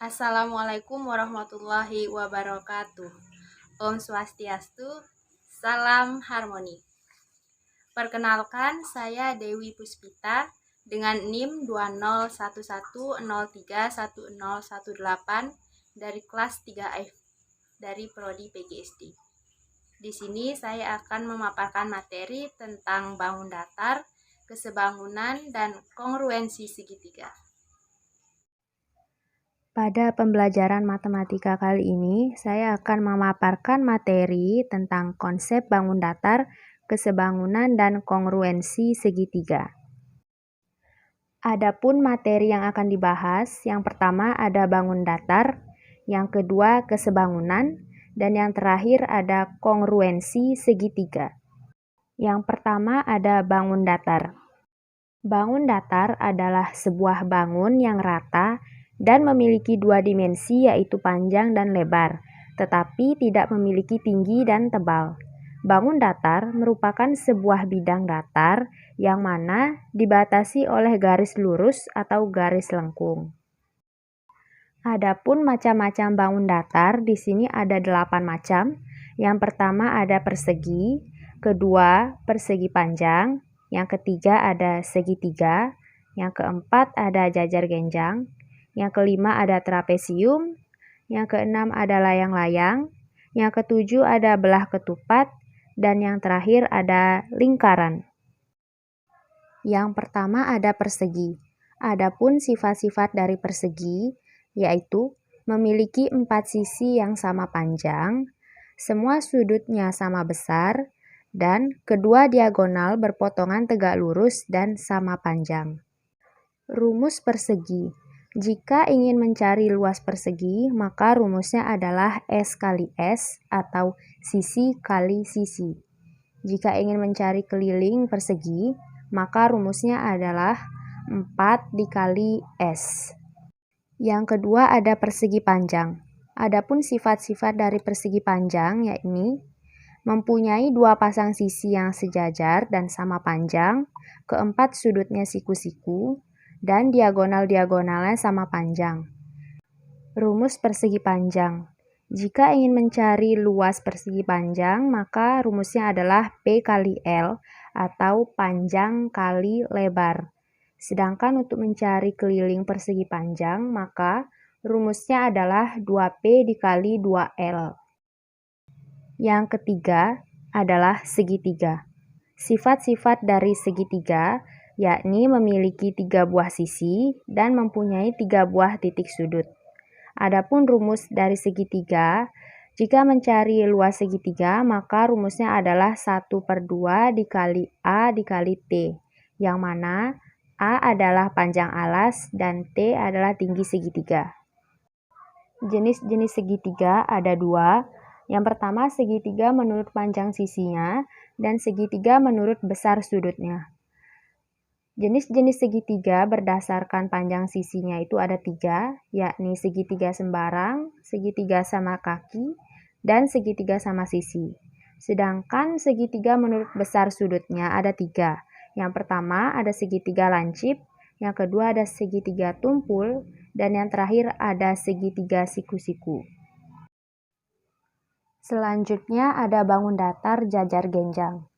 Assalamualaikum warahmatullahi wabarakatuh. Om Swastiastu, salam harmoni. Perkenalkan, saya Dewi Puspita dengan NIM 2011031018 dari kelas 3F dari Prodi PGSD. Di sini saya akan memaparkan materi tentang bangun datar, kesebangunan, dan kongruensi segitiga. Pada pembelajaran matematika kali ini, saya akan memaparkan materi tentang konsep bangun datar, kesebangunan, dan kongruensi segitiga. Adapun materi yang akan dibahas, yang pertama ada bangun datar, yang kedua kesebangunan, dan yang terakhir ada kongruensi segitiga. Yang pertama ada bangun datar. Bangun datar adalah sebuah bangun yang rata dan memiliki dua dimensi yaitu panjang dan lebar, tetapi tidak memiliki tinggi dan tebal. Bangun datar merupakan sebuah bidang datar yang mana dibatasi oleh garis lurus atau garis lengkung. Adapun macam-macam bangun datar di sini ada 8 macam. Yang pertama ada persegi, kedua persegi panjang, yang ketiga ada segitiga, yang keempat ada jajar genjang, yang kelima ada trapesium, yang keenam ada layang-layang, yang ketujuh ada belah ketupat, dan yang terakhir ada lingkaran. Yang pertama ada persegi. Adapun sifat-sifat dari persegi yaitu memiliki 4 sisi yang sama panjang, semua sudutnya sama besar, dan kedua diagonal berpotongan tegak lurus dan sama panjang. Rumus persegi. Jika ingin mencari luas persegi, maka rumusnya adalah S kali S atau sisi kali sisi. Jika ingin mencari keliling persegi, maka rumusnya adalah 4 dikali S. Yang kedua ada persegi panjang. Adapun sifat-sifat dari persegi panjang yakni mempunyai dua pasang sisi yang sejajar dan sama panjang, keempat sudutnya siku-siku, dan diagonal-diagonalnya sama panjang. Rumus persegi panjang. Jika ingin mencari luas persegi panjang, maka rumusnya adalah P kali L atau panjang kali lebar. Sedangkan untuk mencari keliling persegi panjang, maka rumusnya adalah 2P dikali 2L. Yang ketiga adalah segitiga. Sifat-sifat dari segitiga yakni memiliki 3 buah sisi dan mempunyai 3 buah titik sudut. Adapun rumus dari segitiga, jika mencari luas segitiga, maka rumusnya adalah 1/2 dikali A dikali T, yang mana A adalah panjang alas dan T adalah tinggi segitiga. Jenis-jenis segitiga ada 2. Yang pertama segitiga menurut panjang sisinya dan segitiga menurut besar sudutnya. Jenis-jenis segitiga berdasarkan panjang sisinya itu ada 3, yakni segitiga sembarang, segitiga sama kaki, dan segitiga sama sisi. Sedangkan segitiga menurut besar sudutnya ada 3. Yang pertama ada segitiga lancip, yang kedua ada segitiga tumpul, dan yang terakhir ada segitiga siku-siku. Selanjutnya ada bangun datar jajar genjang.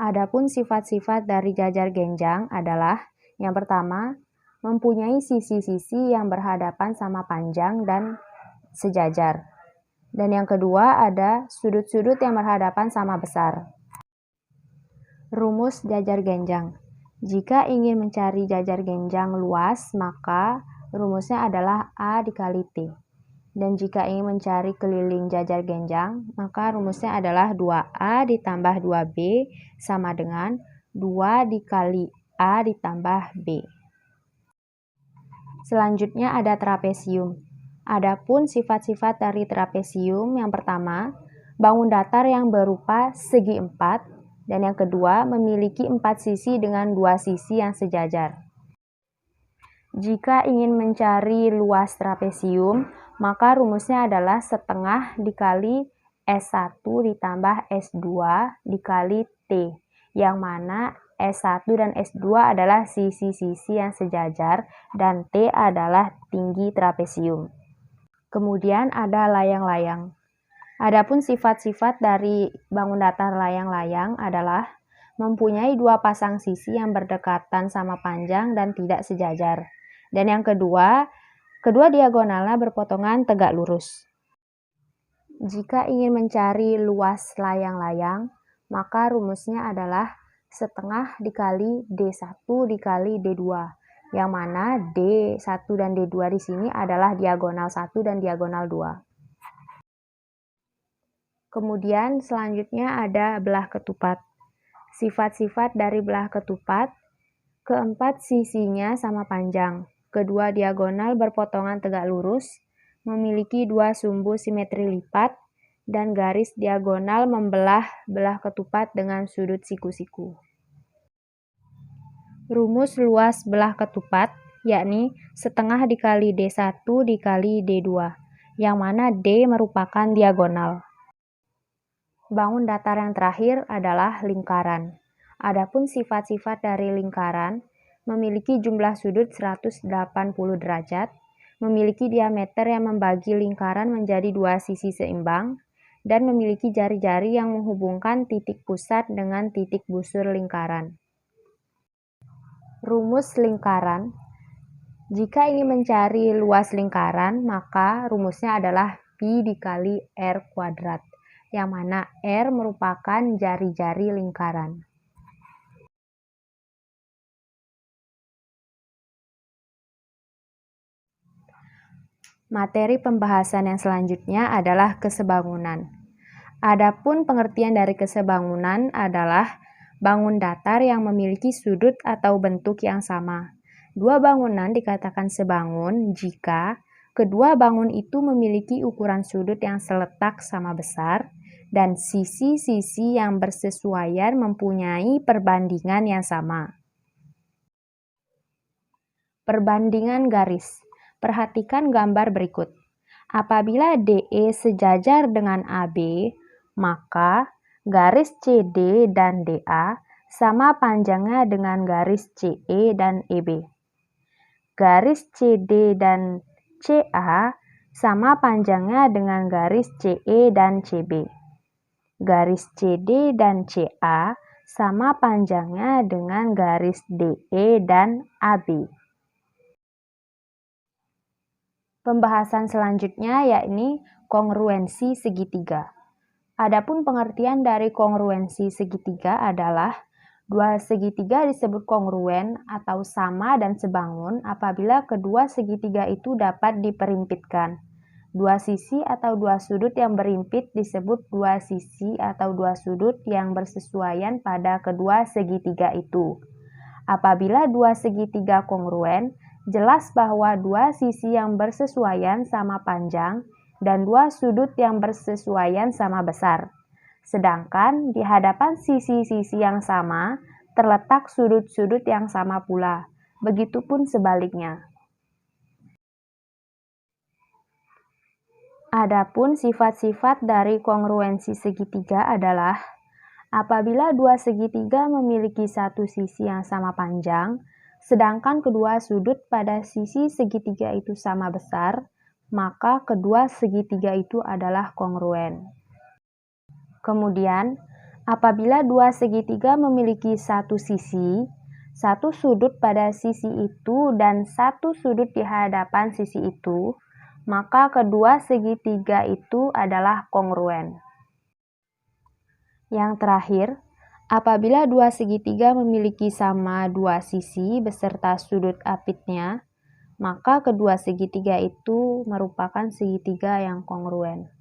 Adapun sifat-sifat dari jajar genjang adalah yang pertama, mempunyai sisi-sisi yang berhadapan sama panjang dan sejajar. Dan yang kedua ada sudut-sudut yang berhadapan sama besar. Rumus jajar genjang. Jika ingin mencari jajar genjang luas, maka rumusnya adalah A dikali T. Dan jika ingin mencari keliling jajar genjang, maka rumusnya adalah 2A ditambah 2B sama dengan 2 dikali A ditambah B. Selanjutnya ada trapesium. Adapun sifat-sifat dari trapesium yang pertama, bangun datar yang berupa segi 4, dan yang kedua memiliki 4 sisi dengan 2 sisi yang sejajar. Jika ingin mencari luas trapesium, maka rumusnya adalah setengah dikali S1 ditambah S2 dikali T, yang mana S1 dan S2 adalah sisi-sisi yang sejajar dan T adalah tinggi trapesium. Kemudian ada layang-layang. Adapun sifat-sifat dari bangun datar layang-layang adalah mempunyai dua pasang sisi yang berdekatan sama panjang dan tidak sejajar. Dan yang kedua diagonalnya berpotongan tegak lurus. Jika ingin mencari luas layang-layang, maka rumusnya adalah setengah dikali D1 dikali D2, yang mana D1 dan D2 di sini adalah diagonal 1 dan diagonal 2. Kemudian selanjutnya ada belah ketupat. Sifat-sifat dari belah ketupat, keempat sisinya sama panjang, kedua diagonal berpotongan tegak lurus, memiliki dua sumbu simetri lipat, dan garis diagonal membelah belah ketupat dengan sudut siku-siku. Rumus luas belah ketupat yakni setengah dikali D1 dikali D2, yang mana D merupakan diagonal. Bangun datar yang terakhir adalah lingkaran. Adapun sifat-sifat dari lingkaran, memiliki jumlah sudut 180 derajat, memiliki diameter yang membagi lingkaran menjadi dua sisi seimbang, dan memiliki jari-jari yang menghubungkan titik pusat dengan titik busur lingkaran. Rumus lingkaran. Jika ingin mencari luas lingkaran, maka rumusnya adalah pi dikali r kuadrat, yang mana R merupakan jari-jari lingkaran. Materi pembahasan yang selanjutnya adalah kesebangunan. Adapun pengertian dari kesebangunan adalah bangun datar yang memiliki sudut atau bentuk yang sama. Dua bangunan dikatakan sebangun jika kedua bangun itu memiliki ukuran sudut yang seletak sama besar, dan sisi-sisi yang bersesuaian mempunyai perbandingan yang sama. Perbandingan garis. Perhatikan gambar berikut. Apabila DE sejajar dengan AB, maka garis CD dan DA sama panjangnya dengan garis CE dan EB. Garis CD dan CA sama panjangnya dengan garis CE dan CB. Garis CD dan CA sama panjangnya dengan garis DE dan AB. Pembahasan selanjutnya yakni kongruensi segitiga. Adapun pengertian dari kongruensi segitiga adalah dua segitiga disebut kongruen atau sama dan sebangun apabila kedua segitiga itu dapat diperimpitkan. Dua sisi atau dua sudut yang berimpit disebut dua sisi atau dua sudut yang bersesuaian pada kedua segitiga itu. Apabila dua segitiga kongruen, jelas bahwa dua sisi yang bersesuaian sama panjang dan dua sudut yang bersesuaian sama besar. Sedangkan di hadapan sisi-sisi yang sama, terletak sudut-sudut yang sama pula. Begitupun sebaliknya. Adapun sifat-sifat dari kongruensi segitiga adalah apabila dua segitiga memiliki satu sisi yang sama panjang, sedangkan kedua sudut pada sisi segitiga itu sama besar, maka kedua segitiga itu adalah kongruen. Kemudian, apabila dua segitiga memiliki satu sisi, satu sudut pada sisi itu dan satu sudut di hadapan sisi itu, maka kedua segitiga itu adalah kongruen. Yang terakhir, apabila dua segitiga memiliki sama dua sisi beserta sudut apitnya, maka kedua segitiga itu merupakan segitiga yang kongruen.